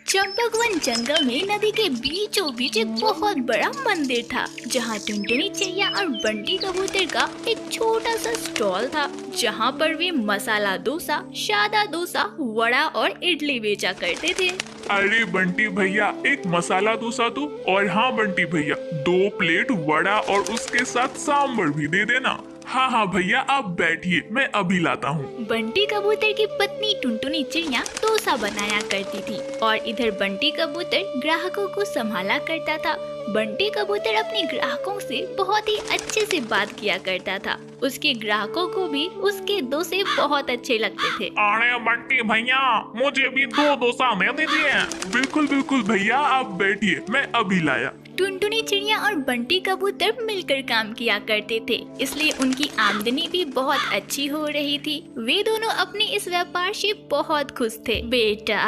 चंपकवन जंगल में नदी के बीचों बीच एक बहुत बड़ा मंदिर था, जहाँ टुनटुनी चिड़िया और बंटी कबूतर का एक छोटा सा स्टॉल था, जहाँ पर वे मसाला डोसा, सादा डोसा, वड़ा और इडली बेचा करते थे। अरे बंटी भैया, एक मसाला डोसा दो। और हाँ बंटी भैया, 2 प्लेट वड़ा और उसके साथ सांभर भी दे देना। हाँ हाँ भैया, आप बैठिए, मैं अभी लाता हूँ। बंटी कबूतर की पत्नी टुनटुनी चिड़िया डोसा बनाया करती थी और इधर बंटी कबूतर ग्राहकों को संभाला करता था। बंटी कबूतर अपने ग्राहकों से बहुत ही अच्छे से बात किया करता था। उसके ग्राहकों को भी उसके डोसे बहुत अच्छे लगते थे। अरे बंटी भैया, मुझे भी 2 डोसा दे दीजिए। बिल्कुल बिल्कुल भैया, आप बैठिए, मैं अभी लाया। टुनटुनी चिड़िया और बंटी कबूतर मिलकर काम किया करते थे, इसलिए उनकी आमदनी भी बहुत अच्छी हो रही थी। वे दोनों अपने इस व्यापार से बहुत खुश थे। बेटा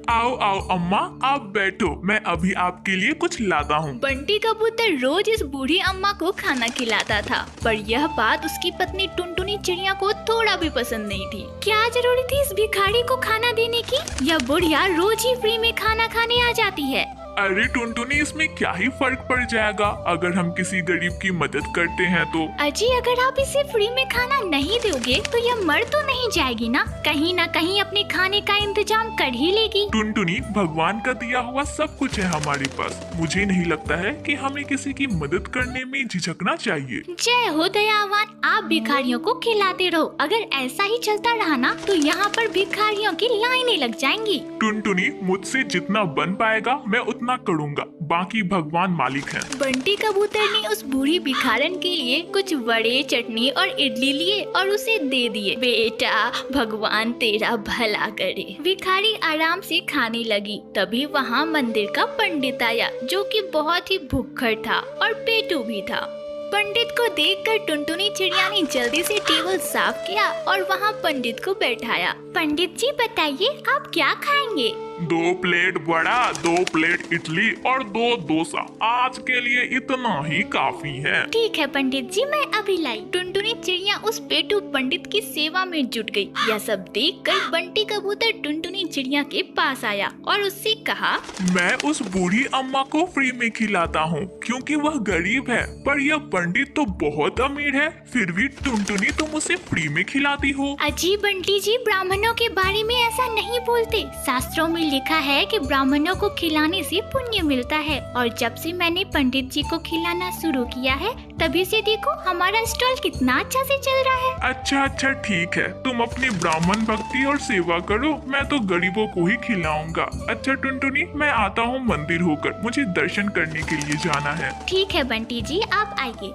आओ आओ अम्मा, आप बैठो, मैं अभी आपके लिए कुछ लाता हूँ। बंटी कबूतर रोज इस बूढ़ी अम्मा को खाना खिलाता था, पर यह बात उसकी पत्नी टुनटुनी चिड़िया को थोड़ा भी पसंद नहीं थी। क्या जरूरी थी इस भिखारी को खाना देने की? यह बुढ़िया रोज ही फ्री में खाना खाने आ जाती है। अरे टुनटुनी, इसमें क्या ही फर्क पड़ जाएगा अगर हम किसी गरीब की मदद करते हैं तो। अजी, अगर आप इसे फ्री में खाना नहीं दोगे तो यह मर तो नहीं जाएगी ना कहीं अपने खाने का इंतजाम कर ही लेगी। टुनटुनी, भगवान का दिया हुआ सब कुछ है हमारे पास। मुझे नहीं लगता है कि हमें किसी की मदद करने में झिझकना चाहिए। जय हो दयावान, आप भिखारियों को खिलाते रहो। अगर ऐसा ही चलता रहा ना तो यहाँ पर भिखारियों की लाइनें लग जाएंगी। टुनटुनी, मुझसे जितना बन पाएगा मैं उतना करूँगा, बाकी भगवान मालिक हैं। बंटी कबूतर ने उस बूढ़ी भिखारन के लिए कुछ वड़े, चटनी और इडली लिए और उसे दे दिए। बेटा, भगवान तेरा भला करे। भिखारी आराम से खाने लगी। तभी वहाँ मंदिर का पंडित आया, जो कि बहुत ही भूखड़ था और पेटू भी था। पंडित को देखकर टुनटुनी चिड़िया ने जल्दी से टेबल साफ किया और वहाँ पंडित को बैठाया। पंडित जी, बताइए आप क्या खाएंगे? 2 प्लेट वड़ा, 2 प्लेट इडली और 2 डोसा। आज के लिए इतना ही काफी है। ठीक है पंडित जी, मैं अभी लाई। टुनटुनी चिड़िया उस पेटू पंडित की सेवा में जुट गई। यह सब देखकर बंटी कबूतर टुनटुनी चिड़िया के पास आया और उससे कहा, मैं उस बूढ़ी अम्मा को फ्री में खिलाता हूँ क्योंकि वह गरीब है, पर यह पंडित तो बहुत अमीर है। फिर भी टुनटुनी, तुम उसे फ्री में खिलाती हो। अजी बंटी जी, ब्राह्मणों के बारे में ऐसा नहीं बोलते। शास्त्रों में लिखा है कि ब्राह्मणों को खिलाने से पुण्य मिलता है, और जब से मैंने पंडित जी को खिलाना शुरू किया है तभी से देखो हमारा स्टॉल कितना अच्छा से चल रहा है। अच्छा ठीक है, तुम अपनी ब्राह्मण भक्ति और सेवा करो, मैं तो गरीबों को ही खिलाऊंगा। अच्छा टुनटुनी, मैं आता हूँ मंदिर होकर, मुझे दर्शन करने के लिए जाना है। ठीक है बंटी जी, आप आइए।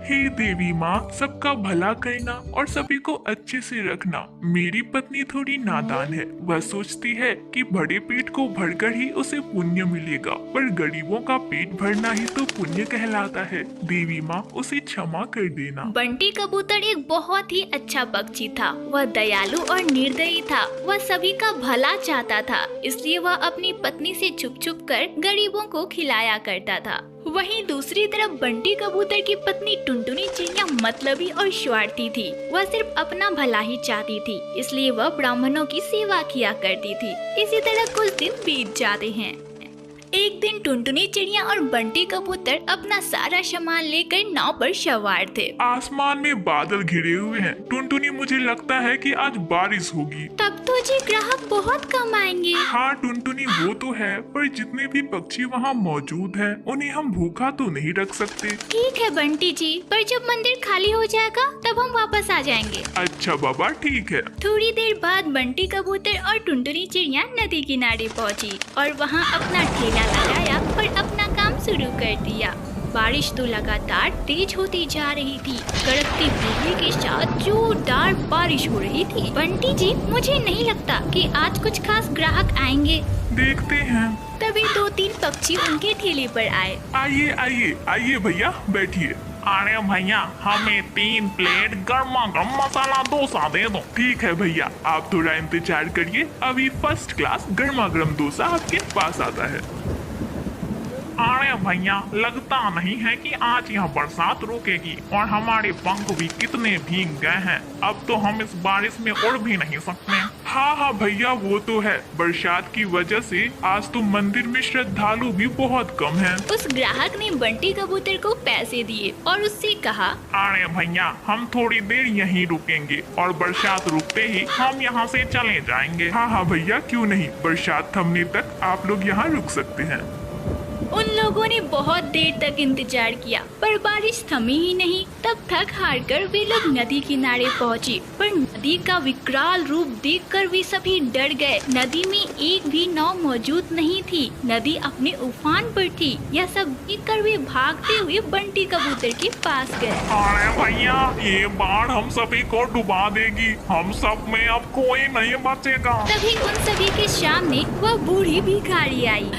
हे देवी माँ, सबका भला करना और सभी को अच्छे से रखना। मेरी पत्नी थोड़ी नादान है, वह सोचती है कि बड़े पेट को भरकर ही उसे पुण्य मिलेगा, पर गरीबों का पेट भरना ही तो पुण्य कहलाता है। देवी माँ, उसे क्षमा कर देना। बंटी कबूतर एक बहुत ही अच्छा पक्षी था। वह दयालु और निर्दयी था। वह सभी का भला चाहता था, इसलिए वह अपनी पत्नी से छुप छुप कर गरीबों को खिलाया करता था। वहीं दूसरी तरफ बंटी कबूतर की पत्नी टुनटुनी चिड़िया मतलबी और स्वार्थी थी। वह सिर्फ अपना भला ही चाहती थी, इसलिए वह ब्राह्मणों की सेवा किया करती थी। इसी तरह कुछ दिन बीत जाते हैं। एक दिन टुनटुनी चिड़िया और बंटी कबूतर अपना सारा सामान लेकर नाव पर सवार थे। आसमान में बादल घिरे हुए हैं। टुनटुनी, मुझे लगता है कि आज बारिश होगी। तब तो जी ग्राहक बहुत कम आएंगे। हाँ टुनटुनी, वो तो है, पर जितने भी पक्षी वहाँ मौजूद हैं, उन्हें हम भूखा तो नहीं रख सकते। ठीक है बंटी जी, पर जब मंदिर खाली हो जाएगा तब हम वापस आ जाएंगे। अच्छा बाबा, ठीक है। थोड़ी देर बाद बंटी कबूतर और टुनटुनी चिड़िया नदी किनारे पहुंची और वहां अपना ठेला लगाया और अपना काम शुरू कर दिया। बारिश तो लगातार तेज होती जा रही थी। कड़कती बिजली के साथ जोरदार बारिश हो रही थी। बंटी जी, मुझे नहीं लगता कि आज कुछ खास ग्राहक आएंगे। देखते हैं। तभी 2-3 पक्षी उनके ठेले पर आए। आइए भैया, बैठिए। अरे भैया, हमें 3 प्लेट गर्मा गर्म मसाला डोसा दे दो। ठीक है भैया, आप थोड़ा इंतजार करिए, अभी फर्स्ट क्लास गर्मा गर्म डोसा आपके पास आता है। अरे भैया, लगता नहीं है कि आज यह बरसात रुकेगी, और हमारे पंख भी कितने भीग गए हैं। अब तो हम इस बारिश में उड़ भी नहीं सकते। हाँ हाँ भैया, वो तो है। बरसात की वजह से आज तो मंदिर में श्रद्धालु भी बहुत कम हैं। उस ग्राहक ने बंटी कबूतर को पैसे दिए और उससे कहा, अरे भैया, हम थोड़ी देर यहीं रुकेंगे और बरसात रुकते ही हम यहाँ से चले जाएंगे। हाँ हाँ भैया, क्यों नहीं, बरसात थमने तक आप लोग यहाँ रुक सकते हैं। उन लोगों ने बहुत देर तक इंतजार किया पर बारिश थमी ही नहीं। तब थक हार कर वे लोग नदी किनारे पहुँचे, पर नदी का विकराल रूप देखकर वे सभी डर गए। नदी में एक भी नाव मौजूद नहीं थी, नदी अपने उफान पर थी। यह सब देखकर वे भागते हुए बंटी कबूतर के पास गए। अरे भैया, ये बाढ़ हम सभी को डुबा देगी, हम सब में अब कोई नहीं बचेगा। तभी उन सभी के सामने वह बूढ़ी भिखारी आई।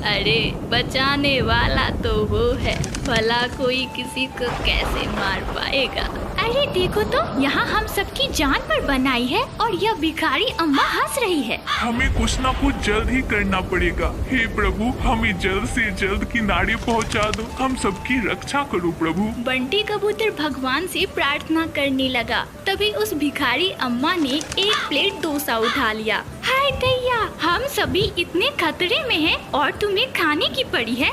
अरे बचाने वाला तो वो है, भला कोई किसी को कैसे मार पाएगा। अरे देखो तो, यहाँ हम सबकी जान पर बनाई है और यह भिखारी अम्मा हंस रही है। हमें कुछ न कुछ जल्द ही करना पड़ेगा। हे प्रभु, हमें जल्द से जल्द किनारे पहुँचा दो, हम सबकी रक्षा करो प्रभु। बंटी कबूतर भगवान से प्रार्थना करने लगा। तभी उस भिखारी अम्मा ने एक प्लेट डोसा उठा लिया। हाय दैया, हम सभी इतने खतरे में हैं और तुम्हें खाने की पड़ी है।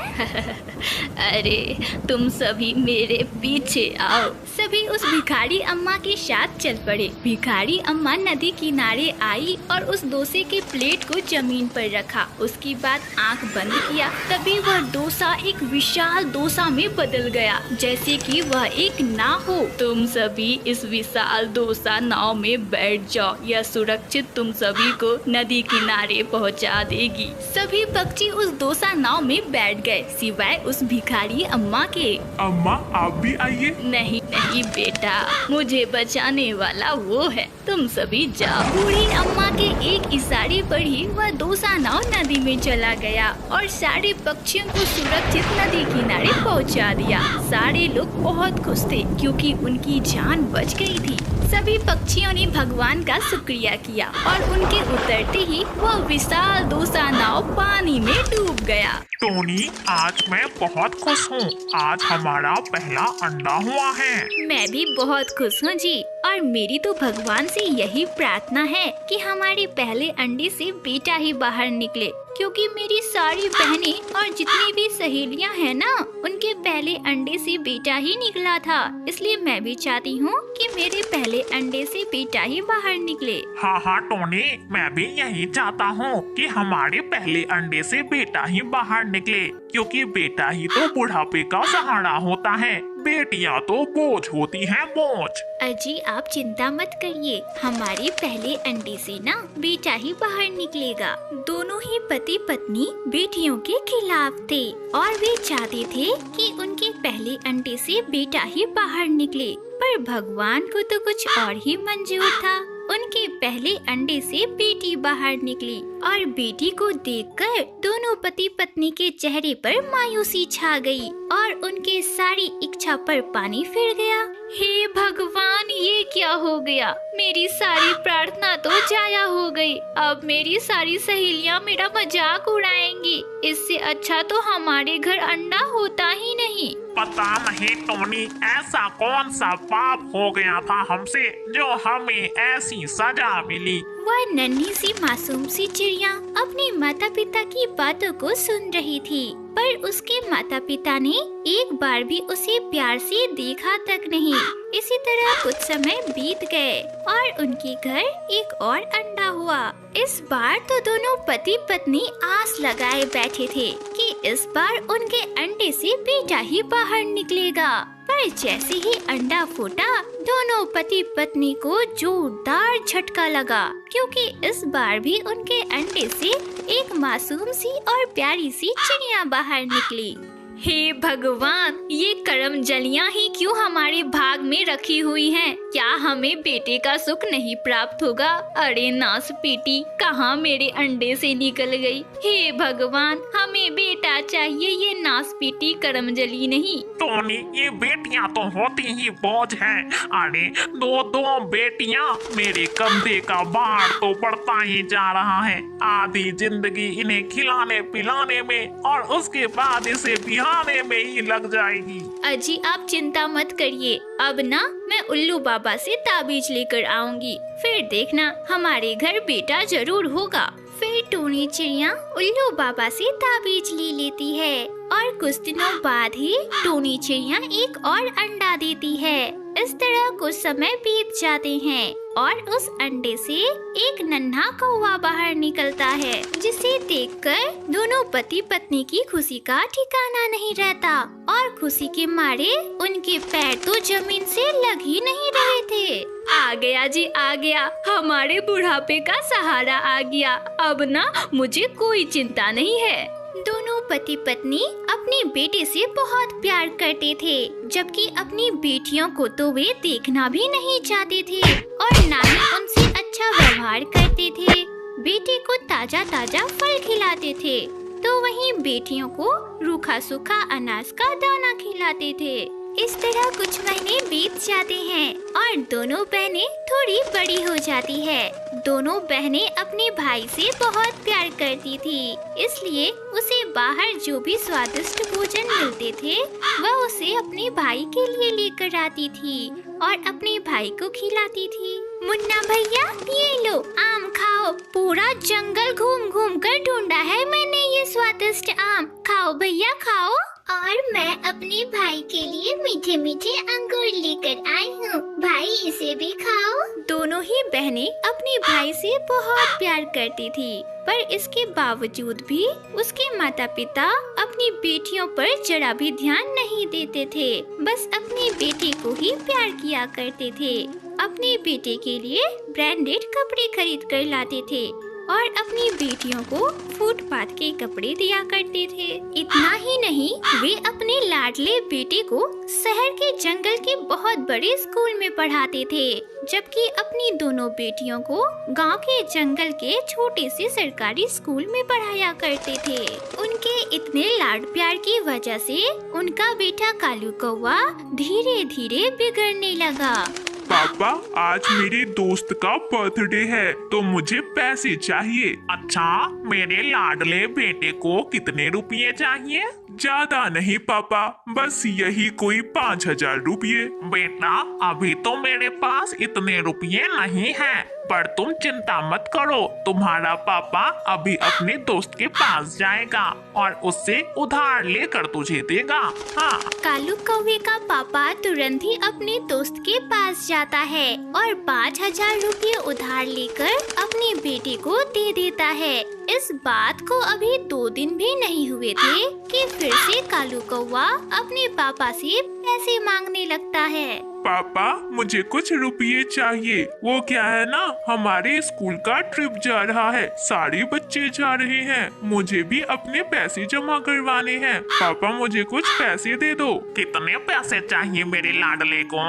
अरे तुम सभी मेरे पीछे आओ। सभी उस भिखारी अम्मा के साथ चल पड़े। भिखारी अम्मा नदी किनारे आई और उस डोसे के प्लेट को जमीन पर रखा। उसके बाद आंख बंद किया। तभी वह डोसा एक विशाल डोसा में बदल गया, जैसे कि वह एक नाव हो। तुम सभी इस विशाल डोसा नाव में बैठ जाओ, यह सुरक्षित तुम सभी को नदी किनारे पहुंचा देगी। सभी पक्षी उस डोसा नाव में बैठ गए, सिवाय उस भिखारी अम्मा के। अम्मा, आप भी आइए। नहीं नहीं बेटा, मुझे बचाने वाला वो है, तुम सभी जाओ। बूढ़ी अम्मा के एक इशारे पर ही वह डोसा नाव नदी में चला गया और सारे पक्षियों को सुरक्षित नदी किनारे पहुंचा दिया। सारे लोग बहुत खुश थे क्योंकि उनकी जान बच गई थी। सभी पक्षियों ने भगवान का शुक्रिया किया और उनके उतरते ही वह विशाल डोसा नाव पानी में डूब गया। टोनी, आज मैं बहुत खुश हूँ। आज हमारा पहला अंडा हुआ है। मैं भी बहुत खुश हूँ जी, और मेरी तो भगवान से यही प्रार्थना है कि हमारे पहले अंडे से बेटा ही बाहर निकले, क्योंकि मेरी सारी बहनें और जितनी भी सहेलियां हैं ना, उनके पहले अंडे से बेटा ही निकला था। इसलिए मैं भी चाहती हूँ कि मेरे पहले अंडे से बेटा ही बाहर निकले। हाँ हाँ टोनी, मैं भी यही चाहता हूँ कि हमारे पहले अंडे से बेटा ही बाहर निकले, क्योंकि बेटा ही तो बुढ़ापे का सहारा होता है, बेटियाँ तो बोझ होती हैं, बोझ। अजी आप चिंता मत करिए, हमारे पहले अंडे से ना बेटा ही बाहर निकलेगा। दोनों ही पति पत्नी बेटियों के खिलाफ थे और वे चाहते थे कि उनके पहले अंडे से बेटा ही बाहर निकले, पर भगवान को तो कुछ और ही मंजूर था। उनके पहले अंडे से बेटी बाहर निकली और बेटी को देखकर दोनों पति पत्नी के चेहरे पर मायूसी छा गई और उनके सारी इच्छा पर पानी फिर गया। हे भगवान, ये क्या हो गया? मेरी सारी प्रार्थना तो जाया हो गई। अब मेरी सारी सहेलियां मेरा मजाक उड़ाएंगी। इससे अच्छा तो हमारे घर अंडा होता ही नहीं। पता नहीं टोनी, ऐसा कौन सा पाप हो गया था हमसे जो हमें ऐसी सजा मिली। वह नन्ही सी मासूम सी चिड़िया अपने माता पिता की बातों को सुन रही थी, पर उसके माता पिता ने एक बार भी उसे प्यार से देखा तक नहीं। इसी तरह कुछ समय बीत गए और उनके घर एक और अंडा हुआ। इस बार तो दोनों पति पत्नी आस लगाए बैठे थे कि इस बार उनके अंडे से बेटा ही बाहर निकलेगा। पर जैसे ही अंडा फूटा, दोनों पति पत्नी को जोरदार झटका लगा, क्योंकि इस बार भी उनके अंडे से एक मासूम सी और प्यारी सी चिड़िया बाहर निकली। हे भगवान, ये करम जलियां ही क्यों हमारे भाग में रखी हुई हैं? क्या हमें बेटे का सुख नहीं प्राप्त होगा? अरे नास पीटी, कहाँ मेरे अंडे से निकल गई? हे भगवान, हमें बेटा चाहिए, ये नास पीटी करम जली नहीं। टोनी, ये बेटियां तो होती ही बोझ हैं। अरे दो बेटियां, मेरे कंधे का भार तो बढ़ता ही जा रहा है। आधी जिंदगी इन्हें खिलाने पिलाने में और उसके बाद इसे बिहाने में ही लग जाएगी। अजी आप चिंता मत करिए, अब ना मैं उल्लू बाबा बाबा से ताबीज लेकर आऊंगी, फिर देखना हमारे घर बेटा जरूर होगा। फिर टूनी चिड़िया उल्लू बाबा से ताबीज ले लेती है और कुछ दिनों बाद ही टूनी चिड़िया एक और अंडा देती है। इस तरह कुछ समय बीत जाते हैं और उस अंडे से एक नन्हा कौवा बाहर निकलता है, जिसे देखकर दोनों पति पत्नी की खुशी का ठिकाना नहीं रहता और खुशी के मारे उनके पैर तो जमीन से लग ही नहीं रहे थे। आ गया जी आ गया, हमारे बुढ़ापे का सहारा आ गया, अब ना मुझे कोई चिंता नहीं है। दोनों पति पत्नी अपने बेटे से बहुत प्यार करते थे, जबकि अपनी बेटियों को तो वे देखना भी नहीं चाहते थे और ना ही उनसे अच्छा व्यवहार करते थे। बेटे को ताजा ताजा फल खिलाते थे तो वहीं बेटियों को रूखा सूखा अनाज का दाना खिलाते थे। इस तरह कुछ महीने बीत जाते हैं और दोनों बहनें थोड़ी बड़ी हो जाती है। दोनों बहनें अपने भाई से बहुत प्यार करती थी, इसलिए उसे बाहर जो भी स्वादिष्ट भोजन मिलते थे वह उसे अपने भाई के लिए लेकर आती थी और अपने भाई को खिलाती थी। मुन्ना भैया ये लो आम खाओ, पूरा जंगल घूम घूम कर ढूंढा है मैंने ये स्वादिष्ट आम, खाओ भैया खाओ। और मैं अपने भाई के लिए मीठे मीठे अंगूर लेकर आई हूँ, भाई इसे भी खाओ। दोनों ही बहनें अपने भाई से बहुत प्यार करती थी, पर इसके बावजूद भी उसके माता पिता अपनी बेटियों पर जरा भी ध्यान नहीं देते थे, बस अपने बेटे को ही प्यार किया करते थे। अपने बेटे के लिए ब्रांडेड कपड़े खरीद कर लाते थे और अपनी बेटियों को फुटपाथ के कपड़े दिया करते थे। इतना ही नहीं, वे अपने लाडले बेटे को शहर के जंगल के बहुत बड़े स्कूल में पढ़ाते थे, जबकि अपनी दोनों बेटियों को गांव के जंगल के छोटे से सरकारी स्कूल में पढ़ाया करते थे। उनके इतने लाड प्यार की वजह से उनका बेटा कालू कौवा धीरे धीरे बिगड़ने लगा। पापा आज मेरे दोस्त का बर्थडे है तो मुझे पैसे चाहिए। अच्छा, मेरे लाडले बेटे को कितने रुपये चाहिए? ज्यादा नहीं पापा, बस यही कोई 5,000 रुपये। बेटा अभी तो मेरे पास इतने रुपये नहीं हैं, पर तुम चिंता मत करो, तुम्हारा पापा अभी अपने दोस्त के पास जाएगा और उससे उधार लेकर तुझे देगा। हाँ। कालू कौवे का पापा तुरंत ही अपने दोस्त के पास जाता है और 5,000 रुपये उधार लेकर अपने बेटे को दे देता है। इस बात को अभी 2 दिन भी नहीं हुए थे कि फिर से कालू कौवा अपने पापा से पैसे मांगने लगता है। पापा मुझे कुछ रुपये चाहिए। वो क्या है ना, हमारे स्कूल का ट्रिप जा रहा है, सारे बच्चे जा रहे हैं, मुझे भी अपने पैसे जमा करवाने हैं। पापा मुझे कुछ पैसे दे दो। कितने पैसे चाहिए मेरे लाडले को?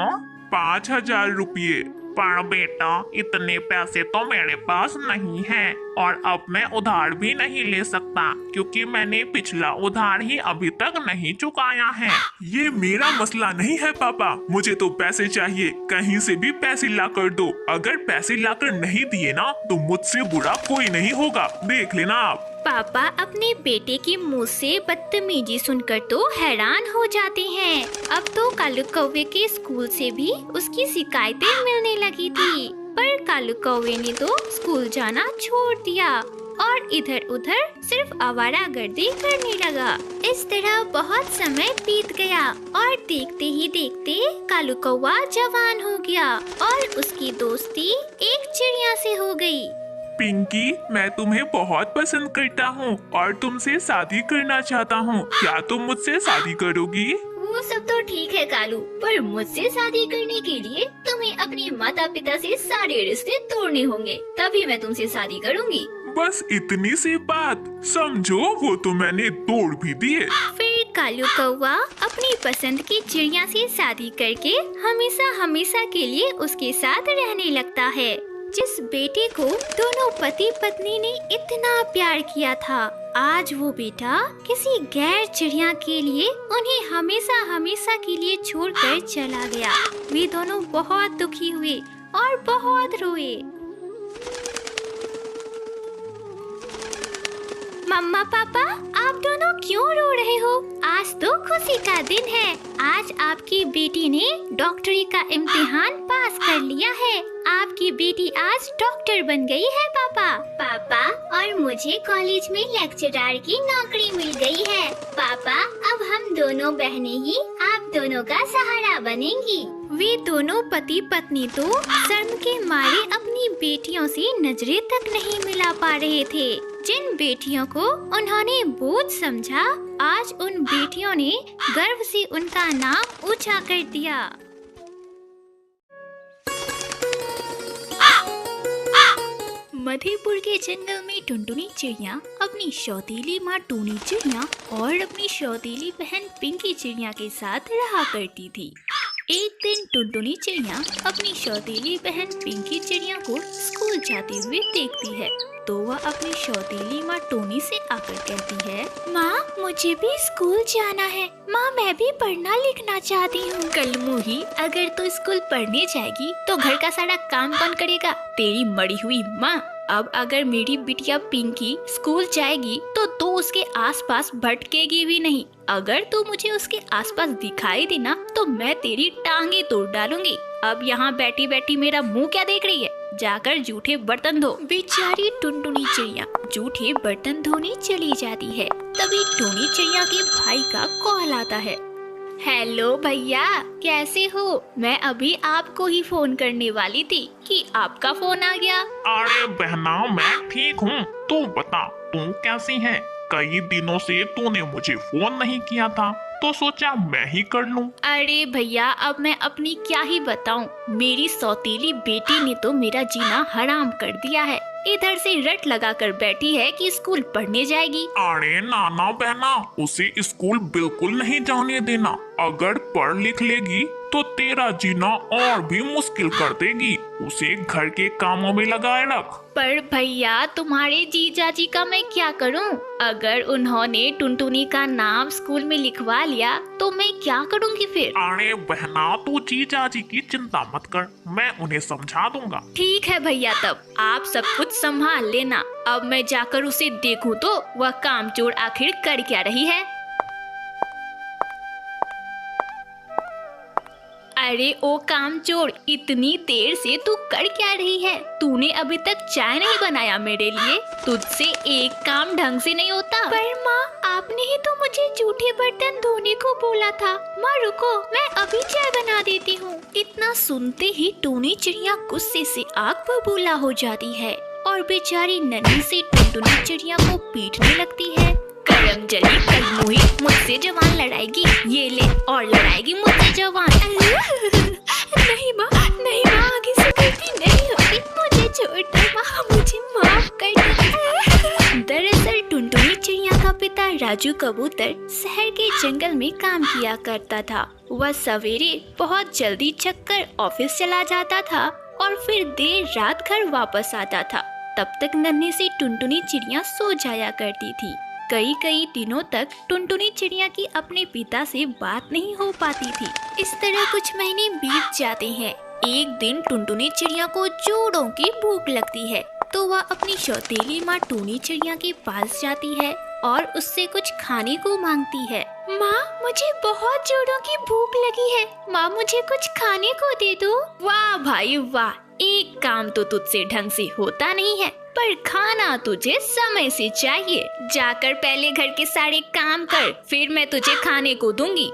5,000 रुपये। पर बेटा इतने पैसे तो मेरे पास नहीं हैं और अब मैं उधार भी नहीं ले सकता, क्योंकि मैंने पिछला उधार ही अभी तक नहीं चुकाया है। ये मेरा मसला नहीं है पापा, मुझे तो पैसे चाहिए, कहीं से भी पैसे ला कर दो। अगर पैसे लाकर नहीं दिए ना तो मुझसे बुरा कोई नहीं होगा, देख लेना आप। पापा अपने बेटे की मुंह से बदतमीजी सुनकर तो हैरान हो जाते हैं। अब तो कालू कौवे के स्कूल से भी उसकी शिकायतें मिलने लगी थी, पर कालू कौवे ने तो स्कूल जाना छोड़ दिया और इधर उधर सिर्फ आवारागर्दी करने लगा। इस तरह बहुत समय बीत गया और देखते ही देखते कालू कौवा जवान हो गया और उसकी दोस्ती एक चिड़िया से हो गई। पिंकी, मैं तुम्हें बहुत पसंद करता हूँ और तुमसे शादी करना चाहता हूँ, क्या तुम मुझसे शादी करोगी? वो सब तो ठीक है कालू, पर मुझसे शादी करने के लिए तुम्हें अपने माता पिता से सारे रिश्ते तोड़ने होंगे, तभी मैं तुमसे शादी करूँगी। बस इतनी सी बात, समझो वो तो मैंने तोड़ भी दिए। फिर कालू कौवा अपनी पसंद की चिड़िया से शादी करके हमेशा हमेशा के लिए उसके साथ रहने लगता है। जिस बेटे को दोनों पति पत्नी ने इतना प्यार किया था, आज वो बेटा किसी गैर चिड़िया के लिए उन्हें हमेशा हमेशा के लिए छोड़कर चला गया। वे दोनों बहुत दुखी हुए और बहुत रोए। मम्मा पापा, आप दोनों क्यों रो रहे हो? आज तो खुशी का दिन है। आज आपकी बेटी ने डॉक्टरी का इम्तिहान पास कर लिया है। आपकी बेटी आज डॉक्टर बन गई है पापा। पापा, और मुझे कॉलेज में लेक्चरर की नौकरी मिल गई है। पापा, अब हम दोनों बहनें ही आप दोनों का सहारा बनेंगी। वे दोनों पति पत्नी तो शर्म के मारे अपनी बेटियों से नजरें तक नहीं मिला पा रहे थे। जिन बेटियों को उन्होंने बोझ समझा, आज उन बेटियों ने गर्व से उनका नाम ऊंचा कर दिया। मधेपुर के जंगल में टुनटुनी चिड़िया अपनी सौतीली माँ टूनी चिड़िया और अपनी सौतीली बहन पिंकी चिड़िया के साथ रहा करती थी। एक दिन टुनटुनी चिड़िया अपनी सौतीली बहन पिंकी चिड़िया को स्कूल जाते हुए देखती है, तो वह अपनी सौतीली माँ टोनी से आकर कहती है, माँ मुझे भी स्कूल जाना है। माँ मैं भी पढ़ना लिखना चाहती हूँ। कलमुही, अगर तू स्कूल पढ़ने जाएगी तो घर का सारा काम कौन करेगा? तेरी मरी हुई माँ। अब अगर मेरी बिटिया पिंकी स्कूल जाएगी तो तू उसके आसपास भटकेगी भी नहीं। अगर तू मुझे उसके आसपास दिखाई देना तो मैं तेरी टांगे तोड़ डालूंगी। अब यहाँ बैठी बैठी मेरा मुंह क्या देख रही है? जाकर जूठे बर्तन धो। बेचारी टुनटुनी चिड़िया जूठे बर्तन धोने चली जाती है। तभी टूनी चिड़िया के भाई का कॉल आता है। हेलो भैया, कैसे हो? मैं अभी आपको ही फोन करने वाली थी कि आपका फोन आ गया। अरे बहना, मैं ठीक हूँ। तू बता, तू कैसी है? कई दिनों से तूने मुझे फोन नहीं किया था, तो सोचा मैं ही कर लूं। अरे भैया, अब मैं अपनी क्या ही बताऊं। मेरी सौतीली बेटी ने तो मेरा जीना हराम कर दिया है। इधर से रट लगा कर बैठी है कि स्कूल पढ़ने जाएगी। अरे नाना बहना, उसे स्कूल बिल्कुल नहीं जाने देना। अगर पढ़ लिख लेगी तो तेरा जीना और भी मुश्किल कर देगी। उसे घर के कामों में लगाए रख। पर भैया, तुम्हारे जीजा जी का मैं क्या करूं? अगर उन्होंने टुनटुनी का नाम स्कूल में लिखवा लिया तो मैं क्या करूंगी फिर? अरे बहना, तू जीजा जी की चिंता मत कर, मैं उन्हें समझा दूंगा। ठीक है भैया, तब आप सब कुछ संभाल लेना। अब मैं जाकर उसे देखूं तो वह कामचोर आखिर कर क्या रही है। अरे ओ कामचोर, इतनी देर से तू कर क्या रही है? तूने अभी तक चाय नहीं बनाया मेरे लिए? तुझसे एक काम ढंग से नहीं होता। पर माँ, आपने ही तो मुझे जूठे बर्तन धोने को बोला था। माँ रुको, मैं अभी चाय बना देती हूँ। इतना सुनते ही टूनी चिड़िया गुस्से से आग बबूला हो जाती है और बेचारी नन्ही सी टुनटुनी चिड़िया को पीटने लगती है। करम जली कलमुही, मुझसे जवान लड़ाएगी, ये ले, और लड़ाएगी मुझसे जवान। नहीं माँ, नहीं माँ, आगे से गलती नहीं होगी। मुझे छोड़ दो माँ, मुझे माफ कर दो। दरअसल टुनटुनी चिड़िया का पिता राजू कबूतर शहर के जंगल में काम किया करता था। वह सवेरे बहुत जल्दी चक्कर ऑफिस चला जाता था और फिर देर रात घर वापस आता था। तब तक नन्ही सी टुनटुनी चिड़िया सो जाया करती थी। कई कई दिनों तक टुनटुनी चिड़िया की अपने पिता से बात नहीं हो पाती थी। इस तरह कुछ महीने बीत जाते हैं। एक दिन टुनटुनी चिड़िया को जोड़ों की भूख लगती है, तो वह अपनी सौतेली माँ टूनी चिड़िया के पास जाती है और उससे कुछ खाने को मांगती है। माँ, मुझे बहुत जोरों की भूख लगी है। माँ, मुझे कुछ खाने को दे दो। वाह भाई वाह, एक काम तो तुझसे ढंग से होता नहीं है, पर खाना तुझे समय से चाहिए। जाकर पहले घर के सारे काम कर, फिर मैं तुझे खाने को दूंगी।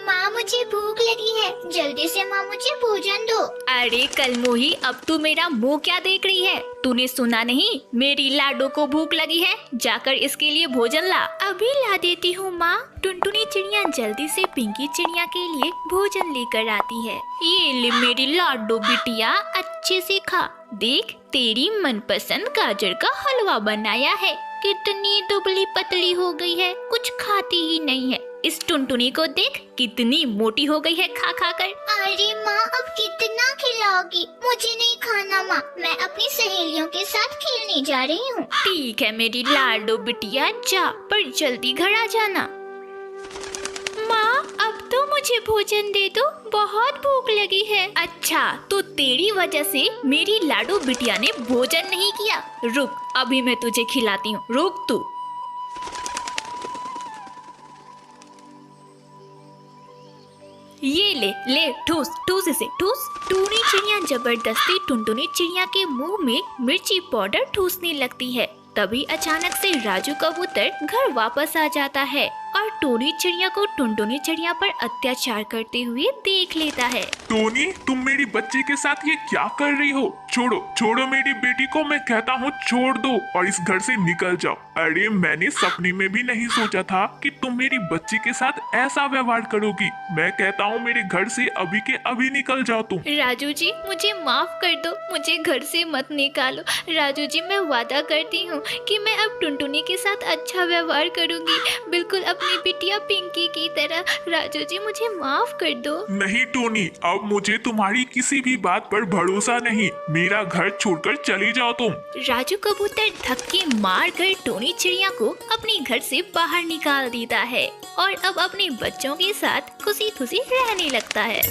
माँ, मुझे भूख लगी है, जल्दी से माँ मुझे भोजन दो। अरे कलमुही, अब तू मेरा मुंह क्या देख रही है? तूने सुना नहीं, मेरी लाडो को भूख लगी है, जाकर इसके लिए भोजन ला। अभी ला देती हूँ माँ। टुनटुनी चिड़िया जल्दी से पिंकी चिड़िया के लिए भोजन लेकर आती है। ये ले मेरी लाडो बिटिया, अच्छे से खा। देख, तेरी मनपसंद गाजर का हलवा बनाया है। कितनी दुबली पतली हो गई है, कुछ खाती ही नहीं है। इस टुनटुनी को देख, कितनी मोटी हो गई है खा खा कर। अरे माँ, अब कितना खिलाओगी? मुझे नहीं खाना माँ, मैं अपनी सहेलियों के साथ खेलने जा रही हूँ। ठीक है मेरी लाडो बिटिया, जा, पर जल्दी घर आ जाना। माँ, अब दो, मुझे भोजन दे दो, बहुत भूख लगी है। अच्छा, तो तेरी वजह से मेरी लाडू बिटिया ने भोजन नहीं किया। रुक, अभी मैं तुझे खिलाती हूँ, रुक तू। ये ले ले, ठूस ठूस इसे, ठूस। टूनी चिड़िया जबरदस्ती टुनटुनी चिड़िया के मुंह में मिर्ची पाउडर ठूसने लगती है। तभी अचानक से राजू कबूतर घर वापस आ जाता है और टूनी चिड़िया को टुनटुनी चिड़िया पर अत्याचार करते हुए देख लेता है। टोनी, तुम मेरी बच्ची के साथ ये क्या कर रही हो? छोड़ो छोड़ो मेरी बेटी को, मैं कहता हूँ छोड़ दो और इस घर से निकल जाओ। अरे मैंने सपने में भी नहीं सोचा था कि तुम मेरी बच्ची के साथ ऐसा व्यवहार करोगी। मैं कहता हूँ मेरे घर से अभी के अभी निकल जाओ तुम। राजू जी, मुझे माफ कर दो, मुझे घर से मत निकालो। राजू जी, मैं वादा करती हूँ कि मैं अब टुनटुनी के साथ अच्छा व्यवहार करूँगी, बिल्कुल अपनी बिटिया पिंकी की तरह। राजू जी, मुझे माफ कर दो। नहीं टोनी, अब मुझे तुम्हारी किसी भी बात पर भरोसा नहीं। मेरा घर छोड़कर चली जाओ तुम। राजू कबूतर धक्के मार कर टोनी चिड़िया को अपने घर से बाहर निकाल देता है और अब अपने बच्चों के साथ खुशी खुशी रहने लगता है।